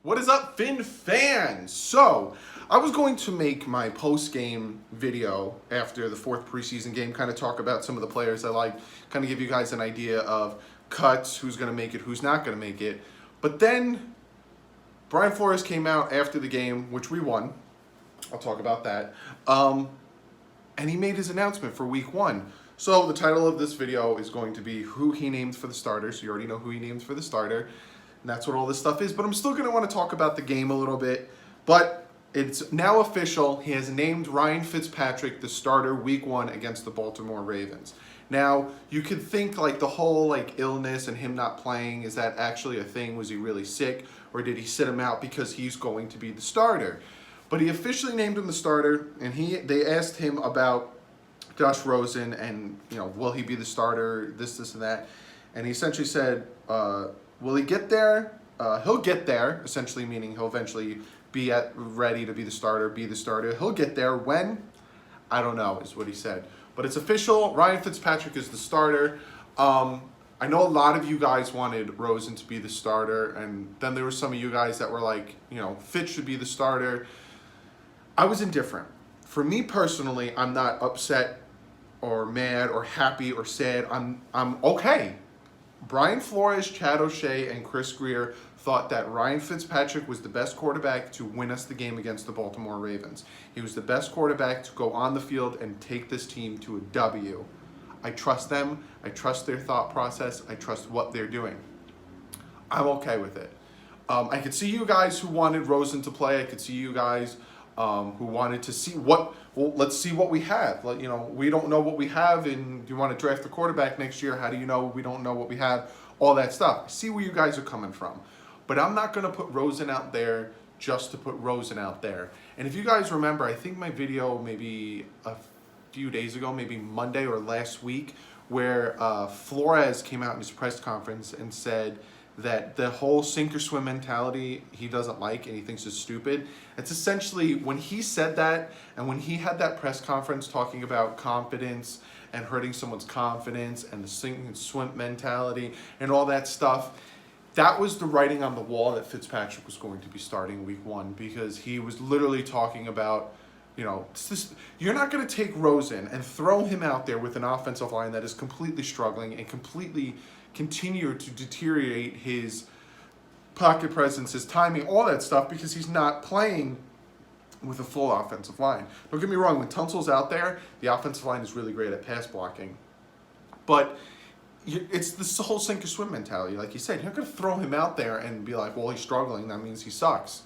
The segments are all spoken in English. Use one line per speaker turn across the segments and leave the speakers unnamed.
What is up, Fin fans? So, I was going to make my post-game video after the fourth preseason game, kind of talk about some of the players I like, kind of give you guys an idea of cuts, who's going to make it, who's not going to make it. But then, Brian Flores came out after the game, which we won. I'll talk about that. And he made his announcement for week 1. So, the title of this video is going to be who he named for the starter. So, you already know who he named for the starter. And that's what all this stuff is. But I'm still going to want to talk about the game a little bit. But it's now official. He has named Ryan Fitzpatrick the starter week 1 against the Baltimore Ravens. Now, you could think like the whole illness and him not playing, is that actually a thing? Was he really sick? Or did he sit him out because he's going to be the starter? But he officially named him the starter. And they asked him about Josh Rosen and, will he be the starter, this, and that. And he essentially said, will he get there? He'll get there, essentially meaning he'll eventually be ready to be the starter, He'll get there. When? I don't know, is what he said. But it's official. Ryan Fitzpatrick is the starter. I know a lot of you guys wanted Rosen to be the starter, and then there were some of you guys that were like, Fitz should be the starter. I was indifferent. For me personally, I'm not upset or mad or happy or sad. I'm okay. Brian Flores, Chad O'Shea, and Chris Greer thought that Ryan Fitzpatrick was the best quarterback to win us the game against the Baltimore Ravens. He was the best quarterback to go on the field and take this team to a W. I trust them. I trust their thought process. I trust what they're doing. I'm okay with it. I could see you guys who wanted Rosen to play. I could see you guys who wanted to see let's see what we have. We don't know what we have, and do you want to draft a quarterback next year? How do you know we don't know what we have? All that stuff. I see where you guys are coming from. But I'm not going to put Rosen out there just to put Rosen out there. And if you guys remember, I think my video maybe a few days ago, maybe Monday or last week, where Flores came out in his press conference and said that the whole sink or swim mentality he doesn't like and he thinks is stupid. It's essentially when he said that, and when he had that press conference talking about confidence and hurting someone's confidence and the sink and swim mentality and all that stuff, that was the writing on the wall that Fitzpatrick was going to be starting week 1, because he was literally talking about, you're not going to take Rosen and throw him out there with an offensive line that is completely struggling and completely continue to deteriorate his pocket presence, his timing, all that stuff, because he's not playing with a full offensive line. Don't get me wrong, when Tunsil's out there, the offensive line is really great at pass blocking. But it's this whole sink or swim mentality. Like you said, you're not going to throw him out there and be like, well, he's struggling, that means he sucks.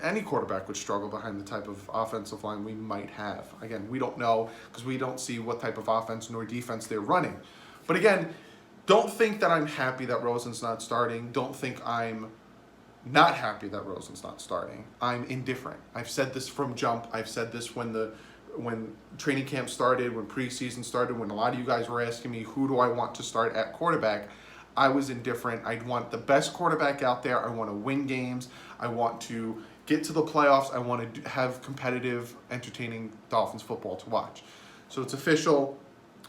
Any quarterback would struggle behind the type of offensive line we might have. Again, we don't know because we don't see what type of offense nor defense they're running. But again, don't think that I'm happy that Rosen's not starting. Don't think I'm not happy that Rosen's not starting. I'm indifferent. I've said this from jump. I've said this when training camp started, when preseason started, when a lot of you guys were asking me, who do I want to start at quarterback? I was indifferent. I want the best quarterback out there. I want to win games. I want to get to the playoffs. I want to have competitive, entertaining Dolphins football to watch. So it's official.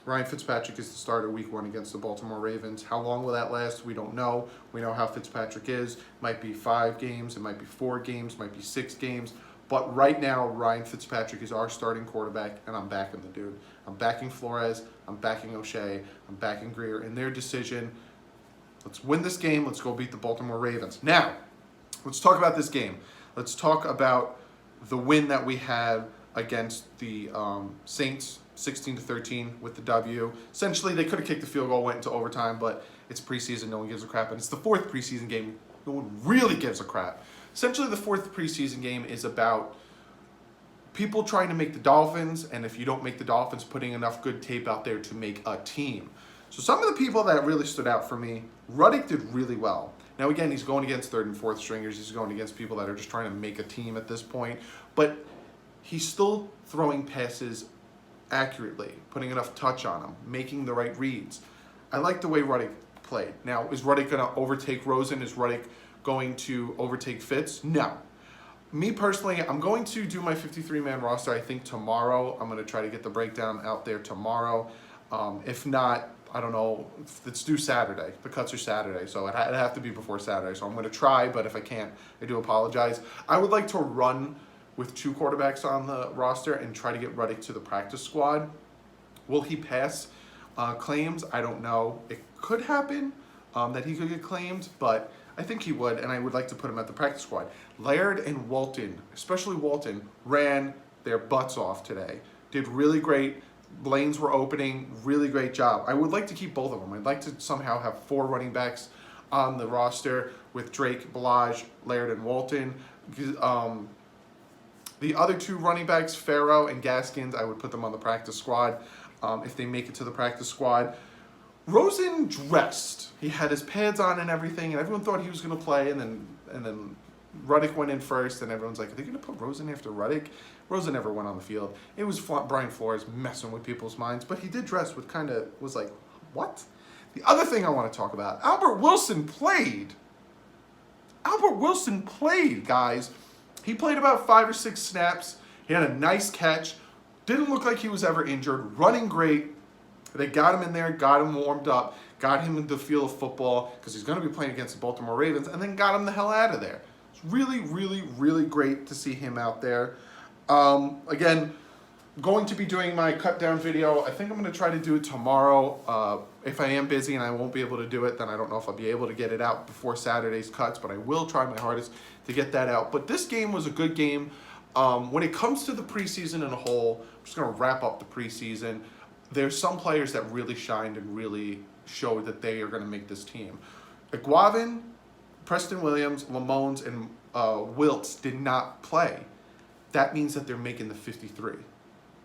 Ryan Fitzpatrick is the starter week 1 against the Baltimore Ravens. How long will that last? We don't know. We know how Fitzpatrick is. It might be 5 games. It might be 4 games. It might be 6 games. But right now, Ryan Fitzpatrick is our starting quarterback, and I'm backing the dude. I'm backing Flores. I'm backing O'Shea. I'm backing Greer in their decision. Let's win this game. Let's go beat the Baltimore Ravens. Now, let's talk about this game. Let's talk about the win that we had against the Saints, 16-13 with the W. Essentially, they could have kicked the field goal, went into overtime, but it's preseason. No one gives a crap. And it's the 4th preseason game. No one really gives a crap. Essentially, the 4th preseason game is about people trying to make the Dolphins, and if you don't make the Dolphins, putting enough good tape out there to make a team. So some of the people that really stood out for me, Ruddick did really well. Now, again, he's going against 3rd and 4th stringers. He's going against people that are just trying to make a team at this point. But he's still throwing passes accurately, putting enough touch on them, making the right reads. I like the way Ruddick played. Now, is Ruddick going to overtake Rosen? Is Ruddick going to overtake Fitz? No. Me personally, I'm going to do my 53-man roster, I think, tomorrow. I'm going to try to get the breakdown out there tomorrow. If not, I don't know. It's due Saturday. The cuts are Saturday, so it'd have to be before Saturday. So I'm going to try, but if I can't, I do apologize. I would like to run with 2 quarterbacks on the roster and try to get Ruddick to the practice squad. Will he pass claims? I don't know. It could happen that he could get claimed, but I think he would, and I would like to put him at the practice squad. Laird and Walton, especially Walton, ran their butts off today. Did really great. Lanes were opening, really great job. I would like to keep both of them. I'd like to somehow have 4 running backs on the roster with Drake, Balaj, Laird, and Walton. The other 2 running backs, Farrow and Gaskins, I would put them on the practice squad if they make it to the practice squad. Rosen dressed. He had his pads on and everything, and everyone thought he was going to play, and then Ruddick went in first, and everyone's like, are they going to put Rosen after Ruddick? Rosen never went on the field. It was Brian Flores messing with people's minds, but he did dress with was like, what? The other thing I want to talk about, Albert Wilson played. Albert Wilson played, guys. He played about 5 or 6 snaps. He had a nice catch. Didn't look like he was ever injured. Running great. They got him in there, got him warmed up, got him into the feel of football because he's going to be playing against the Baltimore Ravens, and then got him the hell out of there. It's really, really, really great to see him out there. Again, going to be doing my cut down video. I think I'm going to try to do it tomorrow. If I am busy and I won't be able to do it, then I don't know if I'll be able to get it out before Saturday's cuts, but I will try my hardest to get that out. But this game was a good game. When it comes to the preseason in a whole, I'm just going to wrap up the preseason. There's some players that really shined and really showed that they are going to make this team. Iguavin, Preston Williams, Lamones, and Wiltz did not play. That means that they're making the 53,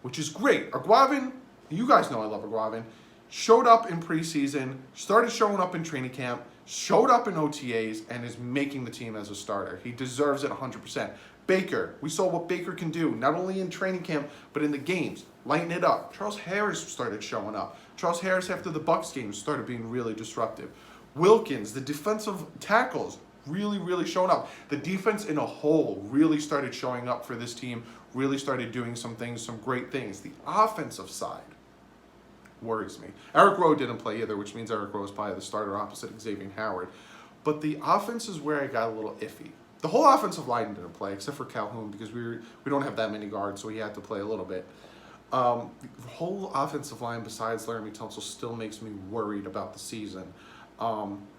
which is great. Iguavin, you guys know I love Iguavin, showed up in preseason, started showing up in training camp, showed up in OTAs, and is making the team as a starter. He deserves it 100%. Baker, we saw what Baker can do, not only in training camp, but in the games. Lighten it up. Charles Harris started showing up. Charles Harris, after the Bucs game, started being really disruptive. Wilkins, the defensive tackles, really, really showing up. The defense in a whole really started showing up for this team, really started doing some things, some great things. The offensive side worries me. Eric Rowe didn't play either, which means Eric Rowe is probably the starter opposite Xavier Howard. But the offense is where I got a little iffy. The whole offensive line didn't play, except for Calhoun, because we don't have that many guards, so he had to play a little bit. The whole offensive line, besides Laramie Tunsil, still makes me worried about the season.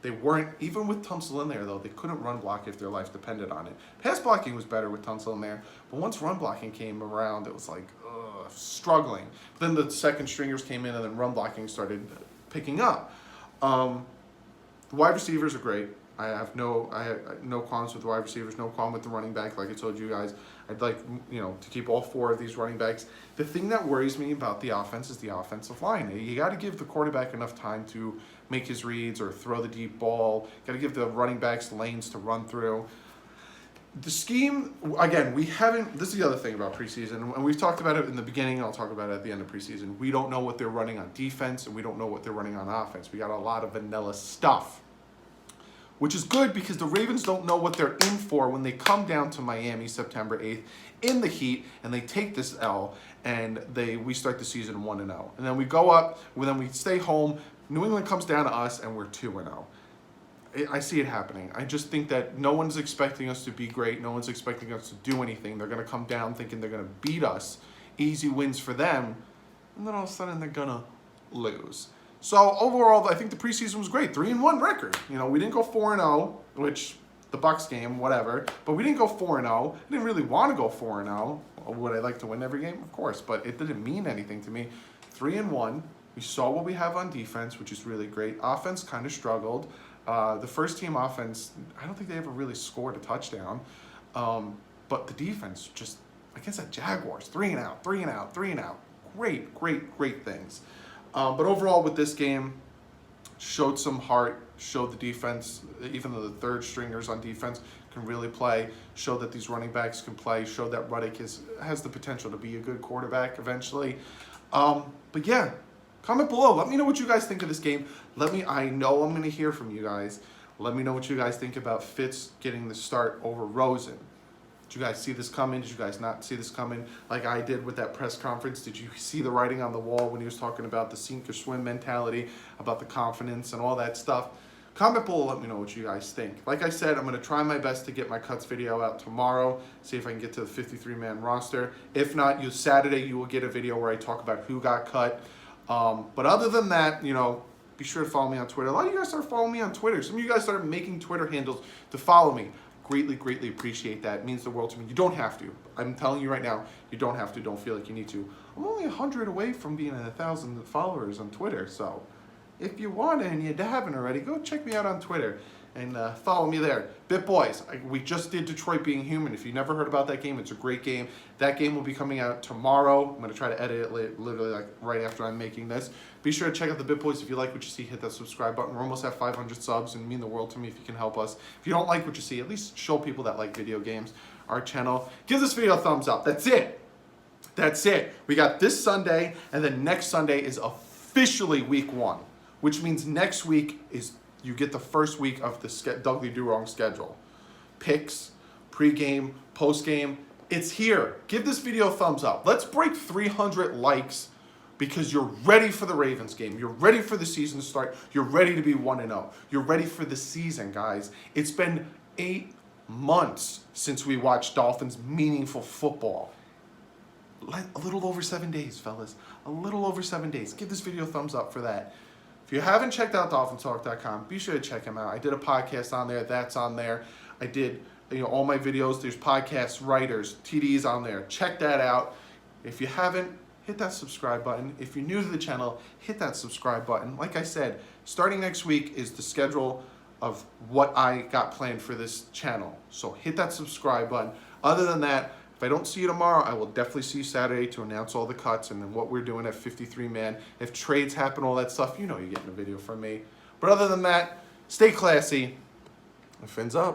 They weren't, even with Tunsil in there, though, they couldn't run block if their life depended on it. Pass blocking was better with Tunsil in there, but once run blocking came around, it was like, struggling. But then the second stringers came in, and then run blocking started picking up. The wide receivers are great. I have no qualms with the wide receivers, no qualm with the running back. Like I told you guys, I'd like to keep all 4 of these running backs. The thing that worries me about the offense is the offensive line. You got to give the quarterback enough time to make his reads or throw the deep ball. Got to give the running backs lanes to run through. The scheme, again, we haven't. This is the other thing about preseason, and we've talked about it in the beginning. I'll talk about it at the end of preseason. We don't know what they're running on defense, and we don't know what they're running on offense. We got a lot of vanilla stuff, which is good because the Ravens don't know what they're in for when they come down to Miami September 8th in the heat and they take this L and we start the season 1-0. And then we go up, then we stay home. New England comes down to us and we're 2-0. I see it happening. I just think that no one's expecting us to be great. No one's expecting us to do anything. They're going to come down thinking they're going to beat us. Easy wins for them. And then all of a sudden they're going to lose. So overall, I think the preseason was great. 3-1 record. We didn't go 4-0, which the Bucs game, whatever. But we didn't go 4-0. I didn't really want to go 4-0. Would I like to win every game? Of course, but it didn't mean anything to me. 3-1. We saw what we have on defense, which is really great. Offense kind of struggled. The first team offense, I don't think they ever really scored a touchdown. But the defense just against the Jaguars, 3-and-out, 3-and-out, 3-and-out. Great things. But overall, with this game, showed some heart, showed the defense, even though the third stringers on defense can really play, showed that these running backs can play, showed that Ruddick has the potential to be a good quarterback eventually. But yeah, comment below. Let me know what you guys think of this game. I know I'm going to hear from you guys. Let me know what you guys think about Fitz getting the start over Rosen. Did you guys see this coming? Did you guys not see this coming? Like I did with that press conference. Did you see the writing on the wall when he was talking about the sink or swim mentality, about the confidence and all that stuff? Comment below, let me know what you guys think. Like I said, I'm going to try my best to get my cuts video out tomorrow, see if I can get to the 53-man roster. If not, Saturday you will get a video where I talk about who got cut. But other than that, be sure to follow me on Twitter. A lot of you guys started following me on Twitter. Some of you guys started making Twitter handles to follow me. Greatly, greatly appreciate that. It means the world to me. You don't have to. I'm telling you right now, you don't have to. Don't feel like you need to. I'm only 100 away from being 1,000 followers on Twitter, so if you want and you haven't already, go check me out on Twitter and follow me there. BitBoys, we just did Detroit Being Human. If you never heard about that game, it's a great game. That game will be coming out tomorrow. I'm going to try to edit it literally like right after I'm making this. Be sure to check out the BitBoys. If you like what you see, hit that subscribe button. We're almost at 500 subs and mean the world to me if you can help us. If you don't like what you see, at least show people that like video games our channel. Give this video a thumbs up. That's it. That's it. We got this Sunday, and then next Sunday is officially week 1. Which means next week is you get the first week of the DouglieDoWrong schedule. Picks, pregame, postgame, it's here. Give this video a thumbs up. Let's break 300 likes because you're ready for the Ravens game. You're ready for the season to start. You're ready to be 1-0. You're ready for the season, guys. It's been 8 months since we watched Dolphins meaningful football. A little over 7 days, fellas. A little over 7 days. Give this video a thumbs up for that. If you haven't checked out DolphinsTalk.com, be sure to check him out. I did a podcast on there. That's on there. I did all my videos. There's podcasts, writers, TDs on there. Check that out. If you haven't, hit that subscribe button. If you're new to the channel, hit that subscribe button. Like I said, starting next week is the schedule of what I got planned for this channel. So hit that subscribe button. Other than that, if I don't see you tomorrow, I will definitely see you Saturday to announce all the cuts and then what we're doing at 53-man. If trades happen, all that stuff, you're getting a video from me. But other than that, stay classy. And fins up.